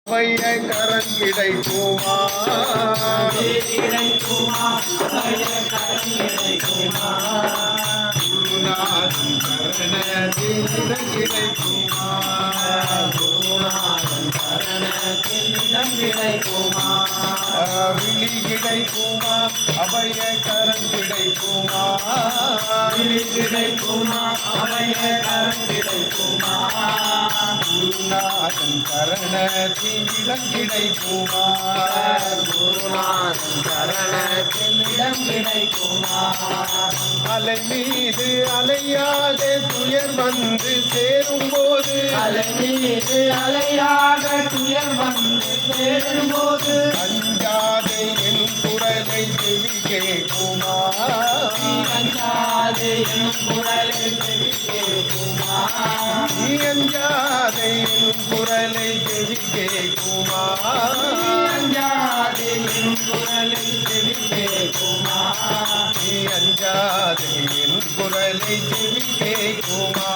அபய கரன் கிடைக்குமா குருநாதன் கரணத்தில் இடம் கிடைக்குமா விழி கிடைக்குமா அபய கரன் கிடைக்குமா குருநாதன் கரணத்தில் இடம் கிடைக்குமா அலை மீது அலையாக துயர் வந்து சேரும் போது அஞ்சாதே என் குரலை செவி கேட்குமா நீ அஞ்சாதே என் குரலை செவி கேட்குமா நீ அஞ்சாதே என் குரலை செவி கேட்குமா